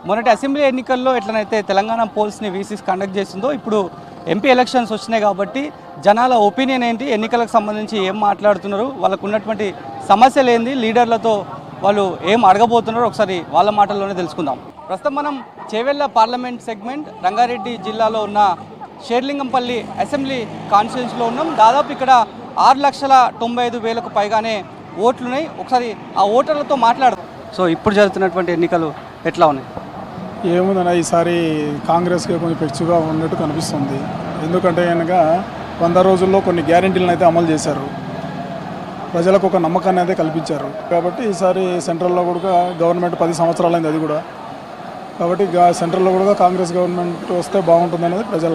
మొన్నటి అసెంబ్లీ ఎన్నికల్లో ఎట్లనైతే Telangana పోల్స్ని VCs conduct చేసిందో ఇప్పుడు ఎంపీ ఎలక్షన్స్ వచ్చినాయి కాబట్టి జనాల ఒపీనియన్ ఏంటి, ఎన్నికలకు సంబంధించి ఏం మాట్లాడుతున్నారు, వాళ్ళకు ఉన్నటువంటి సమస్యలు ఏంది, లీడర్లతో వాళ్ళు ఏం అడగబోతున్నారో ఒకసారి వాళ్ళ మాటల్లోనే తెలుసుకుందాం. ప్రస్తుతం మనం చేవెళ్ళ పార్లమెంట్ సెగ్మెంట్ రంగారెడ్డి జిల్లాలో ఉన్న షేర్లింగంపల్లి అసెంబ్లీ కాన్స్టిట్యున్సీలో ఉన్నాం. దాదాపు ఇక్కడ 6,95,000 పైగానే ఓట్లున్నాయి. ఒకసారి ఆ ఓటర్లతో మాట్లాడదాం. సో ఇప్పుడు జరుగుతున్నటువంటి ఎన్నికలు ఎట్లా ఉన్నాయి? ఏముందన్న, ఈసారి కాంగ్రెస్కి కొంచెం పెచ్చుగా ఉన్నట్టు కనిపిస్తుంది. ఎందుకంటే కనుక 100 రోజుల్లో కొన్ని గ్యారెంటీలను అయితే అమలు చేశారు, ప్రజలకు ఒక నమ్మకాన్ని అయితే కల్పించారు. కాబట్టి ఈసారి సెంట్రల్లో కూడా గవర్నమెంట్ 10 సంవత్సరాలైంది, అది కూడా. కాబట్టి సెంట్రల్లో కూడా కాంగ్రెస్ గవర్నమెంట్ వస్తే బాగుంటుంది అనేది ప్రజల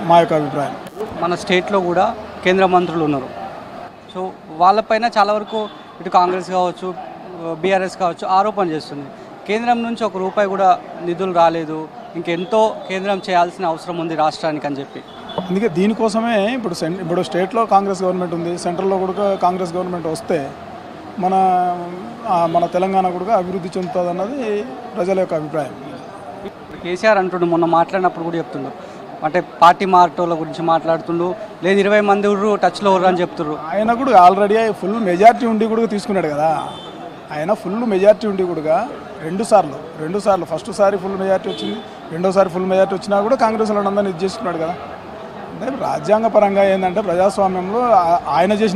మా యొక్క అభిప్రాయం. మన స్టేట్లో కూడా కేంద్ర మంత్రులు ఉన్నారు. సో వాళ్ళపైన చాలా వరకు ఇటు కాంగ్రెస్ కావచ్చు, బీఆర్ఎస్ కావచ్చు ఆరోపణ చేస్తుంది. కేంద్రం నుంచి ₹1 కూడా నిధులు రాలేదు, ఇంకెంతో కేంద్రం చేయాల్సిన అవసరం ఉంది రాష్ట్రానికి అని చెప్పి. అందుకే దీనికోసమే ఇప్పుడు స్టేట్లో కాంగ్రెస్ గవర్నమెంట్ ఉంది, సెంట్రల్లో కూడా కాంగ్రెస్ గవర్నమెంట్ వస్తే మన తెలంగాణ కూడా అభివృద్ధి చెందుతుంది అన్నది ప్రజల యొక్క అభిప్రాయం. కేసీఆర్ అంటుండు, మొన్న మాట్లాడినప్పుడు కూడా చెప్తుండు, అంటే పార్టీ మార్టోల గురించి మాట్లాడుతుండు, లేదు 20 మంది టచ్లో ఉర్రు అని చెప్తున్నారు. ఆయన కూడా ఆల్రెడీ ఫుల్ మెజార్టీ ఉండి కూడా తీసుకున్నాడు కదా. ఆయన ఫుల్ మెజార్టీ ఉండి కూడా రెండు సార్లు ఫస్ట్ సారి ఫుల్ మెజార్టీ వచ్చింది, రెండోసారి ఫుల్ మెజార్టీ వచ్చినా కూడా కాంగ్రెస్ వాళ్ళందరినీ ఇది చేసుకున్నాడు కదా. అంటే రాజ్యాంగ పరంగా ఏంటంటే ప్రజాస్వామ్యంలో ఆయన చేసిన